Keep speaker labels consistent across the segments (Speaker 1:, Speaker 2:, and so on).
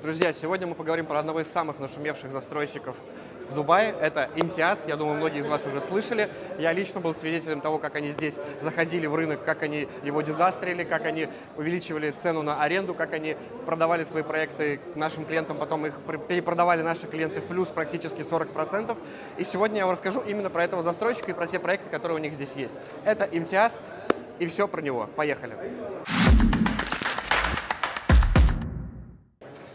Speaker 1: Друзья, сегодня мы поговорим про одного из самых нашумевших застройщиков в Дубае. Это Imtiaz. Я думаю, многие из вас уже слышали. Я лично был свидетелем того, как они здесь заходили в рынок, как они его дизастрили, как они увеличивали цену на аренду, как они продавали свои проекты нашим клиентам, потом их перепродавали наши клиенты в плюс практически 40%. И сегодня я вам расскажу именно про этого застройщика и про те проекты, которые у них здесь есть. Это Imtiaz и все про него. Поехали.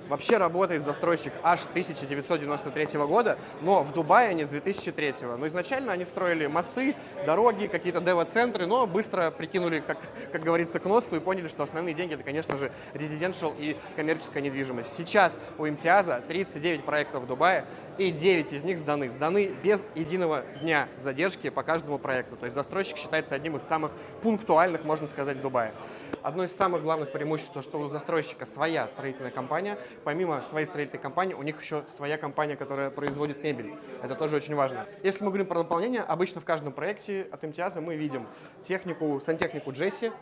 Speaker 1: Вообще работает застройщик аж 1993 года, но в Дубае они с 2003. Но изначально они строили мосты, дороги, какие-то дева-центры, но быстро прикинули, как говорится, к носу и поняли, что основные деньги это, конечно же, резиденшал и коммерческая недвижимость. Сейчас у Imtiaz 39 проектов в Дубае, и 9 из них сданы. Сданы без единого дня задержки по каждому проекту. То есть застройщик считается одним из самых пунктуальных, можно сказать, в Дубае. Одно из самых главных преимуществ, то, что у застройщика своя строительная компания. Помимо своей строительной компании, у них еще своя компания, которая производит мебель. Это тоже очень важно. Если мы говорим про наполнение, обычно в каждом проекте от Imtiaz мы видим технику, сантехнику Джесси.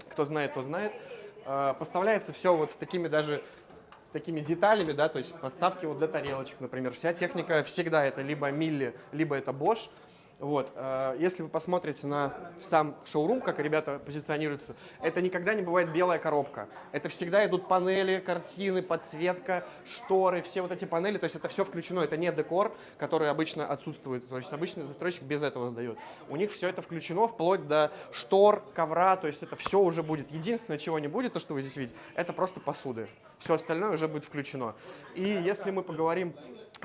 Speaker 1: Кто знает, тот знает. Поставляется все вот с такими деталями, да, то есть подставки вот для тарелочек, например. Вся техника всегда это либо Miele, либо это Bosch. Вот. Если вы посмотрите на сам шоурум, как ребята позиционируются, это никогда не бывает белая коробка. Это всегда идут панели, картины, подсветка, шторы, все вот эти панели, то есть это все включено. Это не декор, который обычно отсутствует. То есть обычный застройщик без этого сдает. У них все это включено вплоть до штор, ковра, то есть это все уже будет. Единственное, чего не будет, то, что вы здесь видите, это просто посуды. Все остальное уже будет включено. И если мы поговорим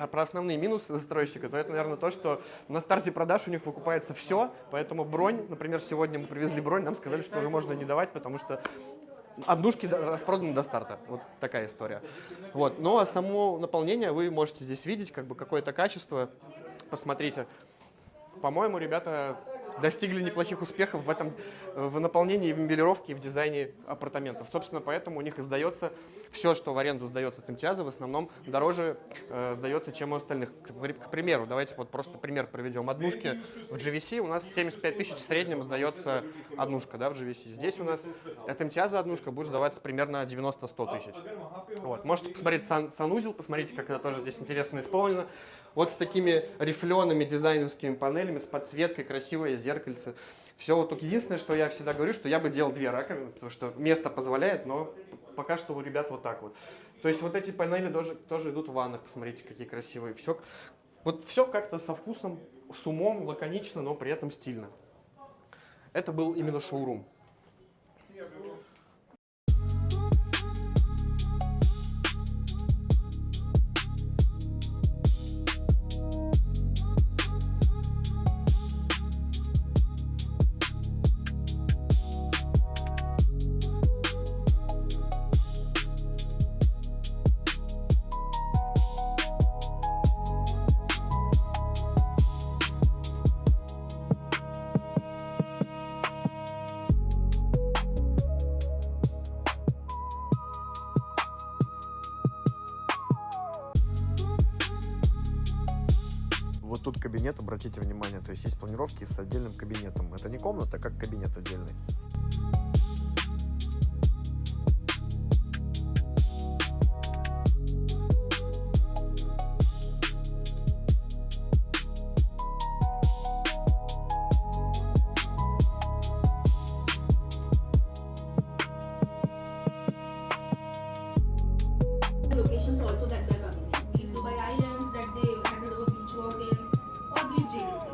Speaker 1: про основные минусы застройщика, то это, наверное, то, что на старте продаж у них выкупается все, поэтому бронь, например, сегодня мы привезли бронь, нам сказали, что уже можно не давать, потому что однушки распроданы до старта. Вот такая история. Вот. Но само наполнение вы можете здесь видеть, как бы какое-то качество. Посмотрите. По-моему, ребята достигли неплохих успехов в наполнении, и в мебелировке, и в дизайне апартаментов. Собственно, поэтому у них и сдается все, что в аренду сдается от Imtiaz, в основном дороже сдается, чем у остальных. К примеру, давайте вот просто пример приведем. Однушки в GVC у нас 75 тысяч в среднем сдается однушка, да, в GVC. Здесь у нас от Imtiaz однушка будет сдаваться примерно 90-100 тысяч. Вот. Можете посмотреть санузел, посмотрите, как это тоже здесь интересно исполнено. Вот с такими рифлеными дизайнерскими панелями, с подсветкой, красивое зеркальце. Все вот только единственное, что я всегда говорю, что я бы делал 2 раковины, потому что место позволяет, но пока что у ребят вот так вот. То есть вот эти панели тоже идут в ваннах, посмотрите, какие красивые. Вот все как-то со вкусом, с умом, лаконично, но при этом стильно. Это был именно шоурум. Вот тут кабинет, обратите внимание, то есть есть планировки с отдельным кабинетом. Это не комната, а как кабинет отдельный.
Speaker 2: Locations also that they're coming in, be it Dubai Islands that they handed over beach walk in, or be it JVC.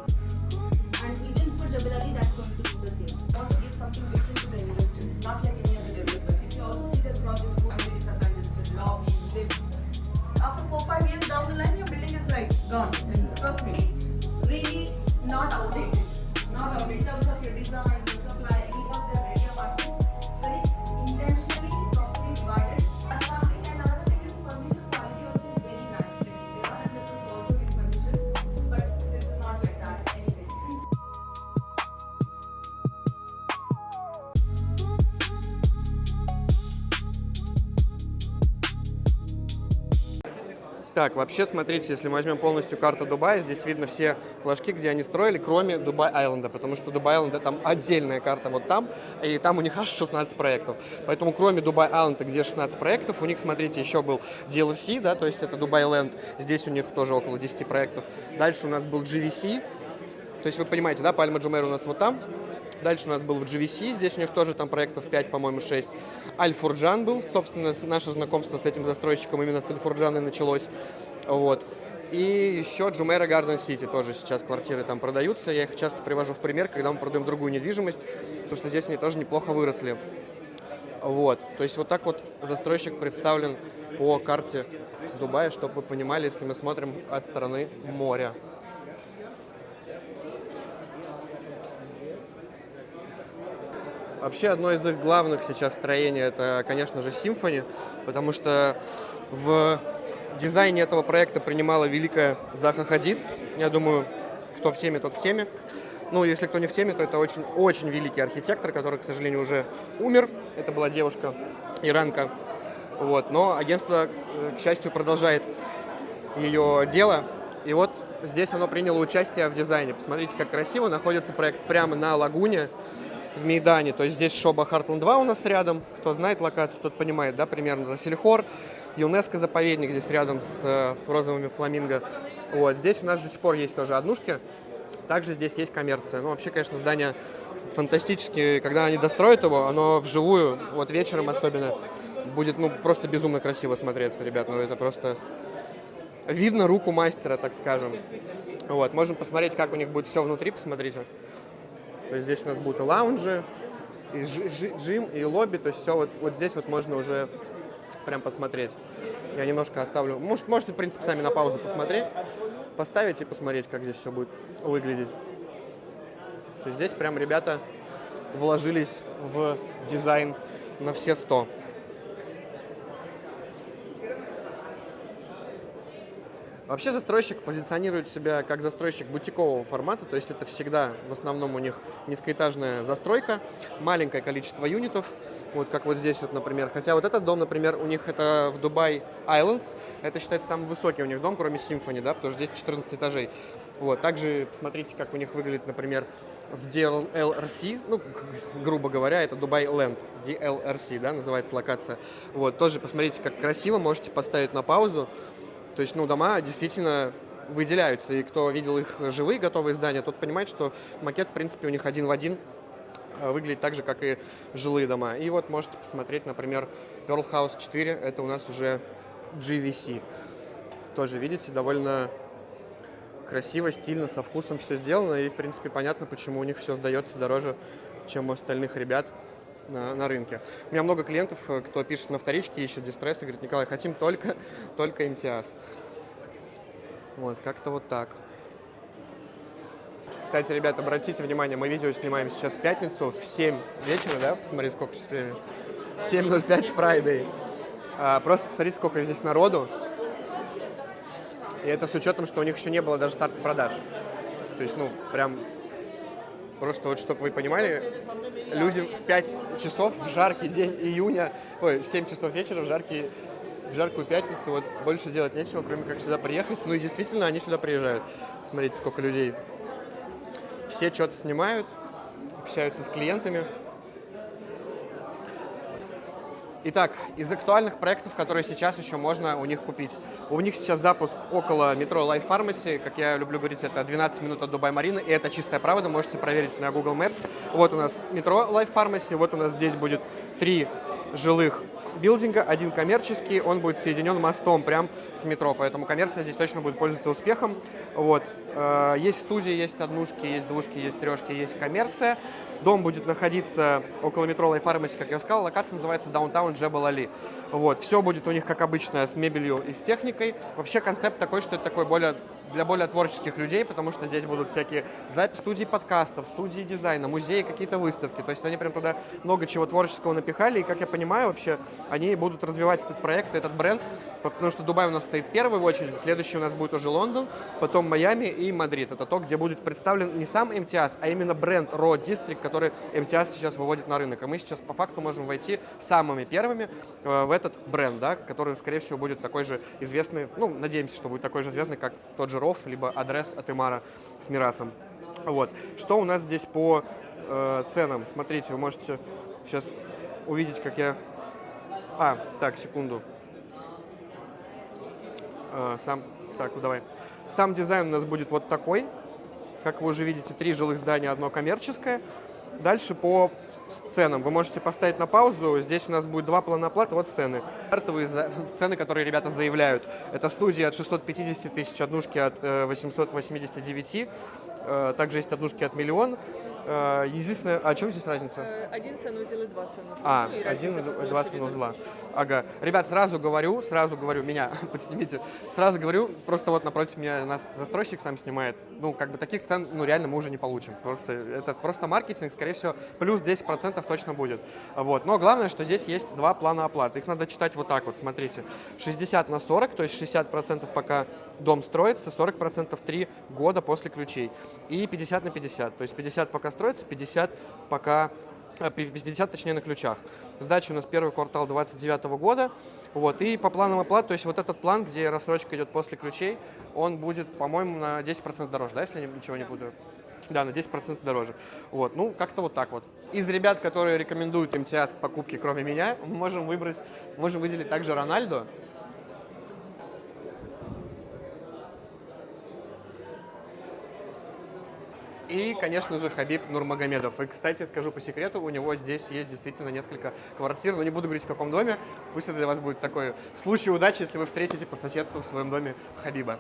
Speaker 2: And even for Jebel Ali, that's going to be the same.
Speaker 3: Want to give something different to the investors, not like any other developers. If you also see their projects go under Sabha listed, lobby, lifts. After 4-5 years down the line, your building is like gone. And trust me, really not outdated. Not outdated in terms of your designs, your supply, any of their ready apartments. It's very intentionally, properly divided. And another thing is the furniture quality also is very nice. Like there are developers who also give furnitures, but this is not like that anyway.
Speaker 1: Так, вообще, смотрите, если мы возьмем полностью карту Дубая, здесь видно все флажки, где они строили, кроме Дубай-Айленда, потому что Дубай-Айленда там отдельная карта вот там, и там у них аж 16 проектов. Поэтому кроме Дубай-Айленда, где 16 проектов, у них, смотрите, еще был DLC, да, то есть это Дубай-Ленд, здесь у них тоже около 10 проектов. Дальше у нас был GVC, то есть вы понимаете, да, Пальма Джумейра у нас вот там. Дальше у нас был в GVC, здесь у них тоже там проектов 5, по-моему, 6. Аль-Фурджан был, собственно, наше знакомство с этим застройщиком именно с Аль-Фурджана началось. Вот. И еще Джумейра Гарден Сити, тоже сейчас квартиры там продаются. Я их часто привожу в пример, когда мы продаем другую недвижимость, потому что здесь они тоже неплохо выросли. Вот. То есть вот так вот застройщик представлен по карте Дубая, чтобы вы понимали, если мы смотрим от стороны моря. Вообще, одно из их главных сейчас строений – это, конечно же, Symphony, потому что в дизайне этого проекта принимала великая Заха Хадид. Я думаю, кто в теме, тот в теме. Ну, если кто не в теме, то это очень великий архитектор, который, к сожалению, уже умер. Это была девушка, иранка. Вот. Но агентство, к счастью, продолжает ее дело. И вот здесь оно приняло участие в дизайне. Посмотрите, как красиво находится проект прямо на лагуне в Мейдане. То есть здесь Шоба Хартленд 2 у нас рядом. Кто знает локацию, тот понимает, да, примерно. Рассельхор, ЮНЕСКО заповедник здесь рядом с розовыми фламинго. Вот. Здесь у нас до сих пор есть тоже однушки. Также здесь есть коммерция. Ну, вообще, конечно, здание фантастическое. Когда они достроят его, оно вживую, вот вечером особенно, будет, ну, просто безумно красиво смотреться, ребят. Ну, это просто видно руку мастера, так скажем. Вот. Можем посмотреть, как у них будет все внутри, посмотрите. То есть здесь у нас будут и лаунжи, и джим, и лобби. То есть все вот здесь вот можно уже прям посмотреть. Я немножко оставлю. Можете, в принципе, сами на паузу посмотреть, поставить и посмотреть, как здесь все будет выглядеть. То есть здесь прям ребята вложились в дизайн на все 100. Вообще застройщик позиционирует себя как застройщик бутикового формата, то есть это всегда в основном у них низкоэтажная застройка, маленькое количество юнитов, вот как вот здесь вот, например. Хотя вот этот дом, например, у них это в Дубай Islands, это считается самый высокий у них дом, кроме Symphony, да, потому что здесь 14 этажей. Вот, также посмотрите, как у них выглядит, например, в DLRC, ну, грубо говоря, это Дубай Ленд, DLRC, да, называется локация. Вот, тоже посмотрите, как красиво, можете поставить на паузу. То есть, ну, дома действительно выделяются, и кто видел их живые готовые здания, тот понимает, что макет, в принципе, у них один в один выглядит так же, как и жилые дома. И вот можете посмотреть, например, Pearl House 4, это у нас уже GVC. Тоже, видите, довольно красиво, стильно, со вкусом все сделано, и, в принципе, понятно, почему у них все сдается дороже, чем у остальных ребят на рынке. У меня много клиентов, кто пишет на вторичке, ищет дистресс, и говорит: Николай, хотим только МТИАС. Вот, как-то вот так. Кстати, ребята, обратите внимание, мы видео снимаем сейчас в пятницу в 7 вечера, да? Посмотрите, сколько сейчас времени. 7:05 Friday. Просто посмотрите, сколько здесь народу. И это с учетом, что у них еще не было даже старта продаж. То есть, ну, прям... Просто вот, чтобы вы понимали, люди в 5 часов в жаркий день июня, в 7 часов вечера в жаркую пятницу, вот больше делать нечего, кроме как сюда приехать. Ну и действительно, они сюда приезжают. Смотрите, сколько людей. Все что-то снимают, общаются с клиентами. Итак, из актуальных проектов, которые сейчас еще можно у них купить. У них сейчас запуск около метро Life Pharmacy. Как я люблю говорить, это 12 минут от Дубай-Марины. И это чистая правда, можете проверить на Google Maps. Вот у нас метро Life Pharmacy. Вот у нас здесь будет 3 жилых билдинга, 1 коммерческий. Он будет соединен мостом прям с метро. Поэтому коммерция здесь точно будет пользоваться успехом. Вот. Есть студии, есть однушки, есть двушки, есть трешки, есть коммерция. Дом будет находиться около метро Life Pharmacy, как я сказал. Локация называется Даунтаун Джебел Али. Вот. Все будет у них, как обычно, с мебелью и с техникой. Вообще концепт такой, что это такой для более творческих людей, потому что здесь будут всякие записи, студии подкастов, студии дизайна, музеи, какие-то выставки. То есть они прям туда много чего творческого напихали. И, как я понимаю, вообще они будут развивать этот проект, этот бренд, потому что Дубай у нас стоит первый в очереди, следующий у нас будет уже Лондон, потом Майами и Мадрид. Это то, где будет представлен не сам МТС, а именно бренд Raw District, который МТС сейчас выводит на рынок. И мы сейчас по факту можем войти самыми первыми в этот бренд, да, который, скорее всего, будет такой же известный, ну, надеемся, что будет такой же известный, как тот же Ров, либо Адрес от Имара с Мирасом. Вот. Что у нас здесь по ценам? Смотрите, вы можете сейчас увидеть, как я... Так, секунду. Так, давай. Сам дизайн у нас будет вот такой. Как вы уже видите, 3 жилых здания, одно коммерческое. Дальше по ценам. Вы можете поставить на паузу. Здесь у нас будет 2 плана оплаты. Вот цены. Стартовые цены, которые ребята заявляют. Это студии от 650 тысяч, однушки от 889. Также есть однушки от 1 000 000. Единственное, а чем здесь разница?
Speaker 3: Один санузел и 2 санузла.
Speaker 1: Один и 2 санузла. Ага. Ребят, сразу говорю, меня подснимите, сразу говорю, просто вот напротив меня нас застройщик сам снимает. Ну, как бы таких цен, ну, реально мы уже не получим. Это просто маркетинг, скорее всего, плюс 10% точно будет. Вот. Но главное, что здесь есть 2 плана оплаты. Их надо читать вот так вот, смотрите. 60 на 40, то есть 60% пока дом строится, 40% 3 года после ключей. И 50 на 50, то есть 50 пока строится, 50 пока... 50, точнее, на ключах. Сдача у нас первый квартал 2029 года. Вот, и по планам оплат, то есть вот этот план, где рассрочка идет после ключей, он будет, по-моему, на 10% дороже, да, если я ничего не буду. Да, на 10% дороже. Вот, ну, как-то вот так вот. Из ребят, которые рекомендуют МТС к покупке, кроме меня, мы можем выделить также Рональдо. И, конечно же, Хабиб Нурмагомедов. И, кстати, скажу по секрету, у него здесь есть действительно несколько квартир, но не буду говорить, в каком доме. Пусть это для вас будет такой случай удачи, если вы встретите по соседству в своем доме Хабиба.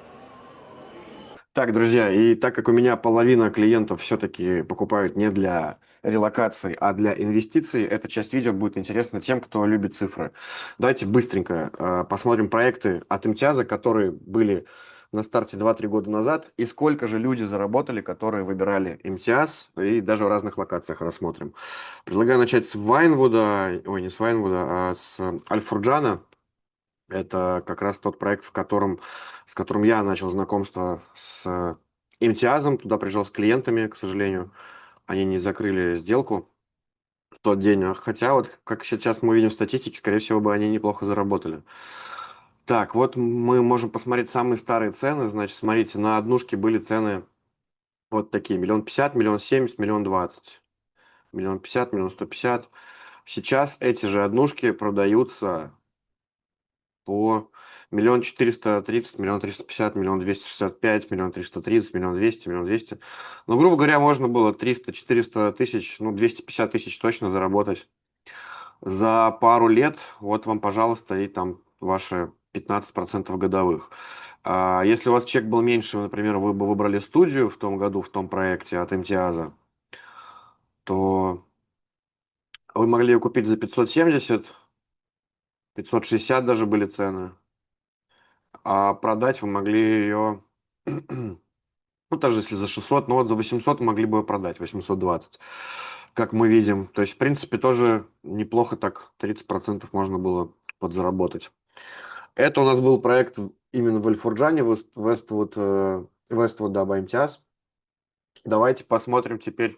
Speaker 4: Так, друзья, и так как у меня половина клиентов все-таки покупают не для релокации, а для инвестиций, эта часть видео будет интересна тем, кто любит цифры. Давайте быстренько посмотрим проекты от Имтиаза, которые были на старте 2-3 года назад, и сколько же люди заработали, которые выбирали Имтиаз, и даже в разных локациях рассмотрим. Предлагаю начать с Вайнвуда, не с Вайнвуда, а с Аль-Фурджана. Это как раз тот проект, с которым я начал знакомство с Имтиазом. Туда приезжал с клиентами, к сожалению. Они не закрыли сделку в тот день. Хотя, вот как сейчас мы видим в статистике, скорее всего, бы они неплохо заработали. Так, вот мы можем посмотреть самые старые цены. Значит, смотрите, на однушке были цены вот такие. 1 050 000, 1 070 000, 1 050 000, 1 150 000. Сейчас эти же однушки продаются по 1 430 000, 1 350 000, 1 265 000, 1 330 000, 1 200 000, 1 200. Ну, грубо говоря, можно было 300-400 тысяч, ну, 250 тысяч точно заработать за пару лет. Вот вам, пожалуйста, и там ваши 15% годовых. А если у вас чек был меньше, например, вы бы выбрали студию в том году, в том проекте от Имтиаза, то вы могли ее купить за 570, 560 даже были цены. А продать вы могли ее, ну, даже если за 600, ну вот за 800 могли бы ее продать, 820, как мы видим. То есть, в принципе, тоже неплохо так, 30% можно было подзаработать. Это у нас был проект именно в Аль-Фурджане, Westwood, да, by Imtiaz. Давайте посмотрим теперь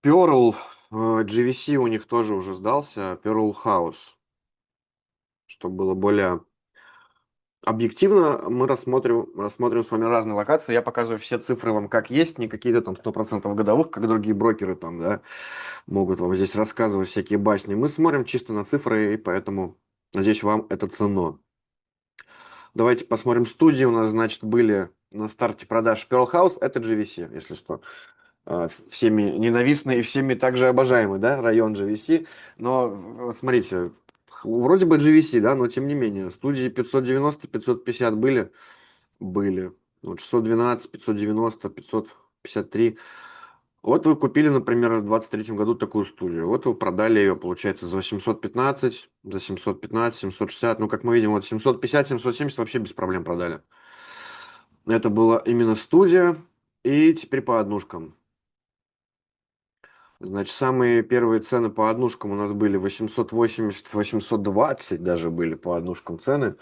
Speaker 4: Pearl, GVC у них тоже уже сдался, Pearl House, чтобы было более... Объективно мы рассмотрим с вами разные локации. Я показываю все цифры вам как есть, не какие-то там 100% годовых, как другие брокеры там, да, могут вам здесь рассказывать всякие басни. Мы смотрим чисто на цифры, и поэтому, надеюсь, вам это ценно. Давайте посмотрим студии. У нас, значит, были на старте продаж Pearl House. Это GVC, если что. Всеми ненавистный и всеми также обожаемый, да, район GVC. Но, вот смотрите, вроде бы GVC, да, но тем не менее, студии 590, 550 были. Вот 612, 590, 553. Вот вы купили, например, в 2023 году такую студию. Вот вы продали ее, получается, за 815, за 715, 760. Ну, как мы видим, вот 750, 770 вообще без проблем продали. Это была именно студия. И теперь по однушкам. Значит, самые первые цены по однушкам у нас были 880, 820 даже были по однушкам цены.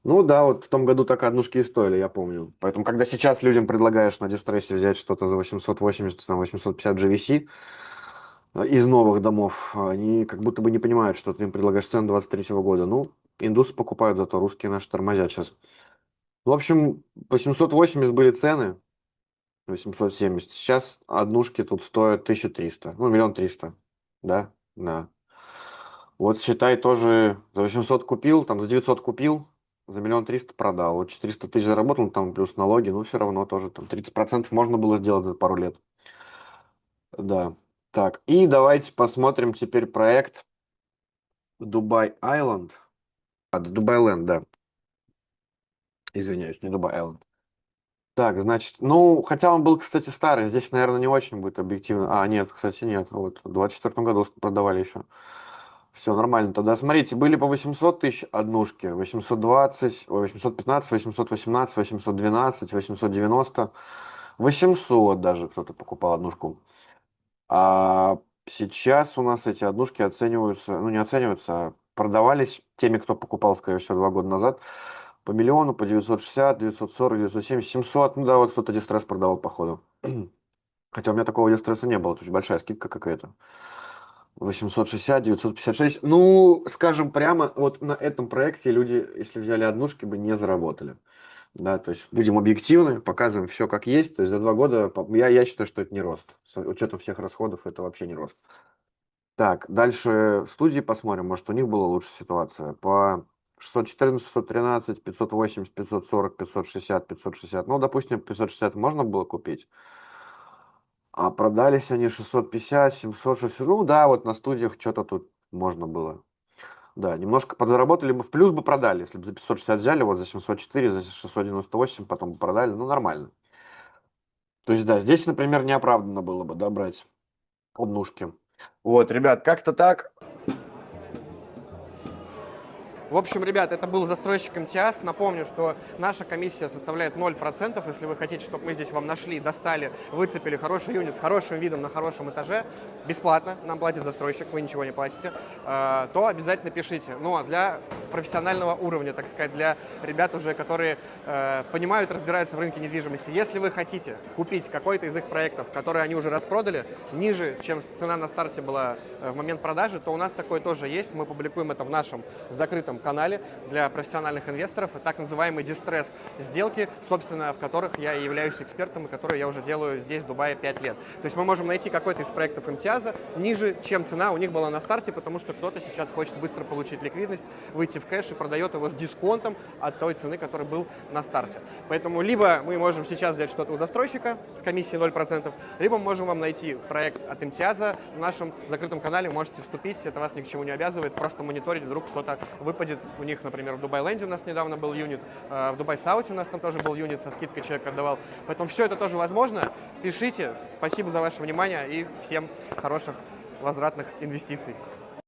Speaker 4: Ну да, вот в том году так однушки и стоили, я помню. Поэтому, когда сейчас людям предлагаешь на дистрессе взять что-то за 880, там, 850 GVC из новых домов, они как будто бы не понимают, что ты им предлагаешь цену 23 года. Ну, индусы покупают, зато русские наши тормозят сейчас. В общем, по 780 были цены, 870. Сейчас однушки тут стоят 1300, ну, 1 300 000, да, да. Вот считай, тоже за 800 купил, там за 900 купил, за 1 300 000 продал. Вот 400 тысяч заработал, там плюс налоги, ну, все равно тоже там 30% можно было сделать за пару лет. Да. Так, и давайте посмотрим теперь проект Дубай Айленд. Дубайленд, да. Извиняюсь, не Дубай Айленд. Так, значит, ну, хотя он был, кстати, старый, здесь, наверное, не очень будет объективно. А, нет, кстати, нет, вот, в 24 году продавали еще. Все нормально. Тогда смотрите, были по 800 тысяч однушки, 820, ой, 815, 818, 812, 890, 800 даже кто-то покупал однушку. А сейчас у нас эти однушки оцениваются, ну не оцениваются, а продавались теми, кто покупал, скорее всего, 2 года назад, по миллиону, по 960, 940, 970, 700. Ну да, вот кто-то дистресс продавал, походу. Хотя у меня такого дистресса не было, то есть большая скидка какая-то. 860, 956. Ну, скажем прямо, вот на этом проекте люди, если взяли однушки, бы не заработали. Да, то есть будем объективны, показываем все как есть. То есть за 2 года я считаю, что это не рост. С учетом всех расходов это вообще не рост. Так, дальше студии посмотрим. Может, у них была лучше ситуация. По 614, 613, 580, 540, 560, 560. Ну, допустим, 560 можно было купить. А продались они 650, 760. Ну да, вот на студиях что-то тут можно было. Да, немножко подзаработали бы, в плюс бы продали, если бы за 560 взяли, вот за 704, за 698, потом бы продали, ну нормально. То есть да, здесь, например, неоправданно было бы, да, брать однушки. Вот, ребят, как-то так.
Speaker 1: В общем, ребят, это был застройщик МТИАС. Напомню, что наша комиссия составляет 0%. Если вы хотите, чтобы мы здесь вам нашли, достали, выцепили хороший юнит с хорошим видом на хорошем этаже, бесплатно, нам платит застройщик, вы ничего не платите, то обязательно пишите. Ну, а для профессионального уровня, так сказать, для ребят уже, которые понимают, разбираются в рынке недвижимости. Если вы хотите купить какой-то из их проектов, которые они уже распродали, ниже, чем цена на старте была в момент продажи, то у нас такое тоже есть. Мы публикуем это в нашем закрытом канале для профессиональных инвесторов, так называемые дистресс сделки, собственно, в которых я и являюсь экспертом, и которые я уже делаю здесь, в Дубае, 5 лет. То есть мы можем найти какой-то из проектов МТИАЗа ниже, чем цена у них была на старте, потому что кто-то сейчас хочет быстро получить ликвидность, выйти в кэш и продает его с дисконтом от той цены, который был на старте. Поэтому либо мы можем сейчас взять что-то у застройщика с комиссией 0%, либо мы можем вам найти проект от МТИАЗа в нашем закрытом канале, можете вступить, это вас ни к чему не обязывает, просто мониторить, вдруг что-то выпадет. У них, например, в Дубайленде у нас недавно был юнит, в Дубай Сауте у нас там тоже был юнит, со скидкой человек отдавал. Поэтому все это тоже возможно. Пишите. Спасибо за ваше внимание и всем хороших возвратных инвестиций.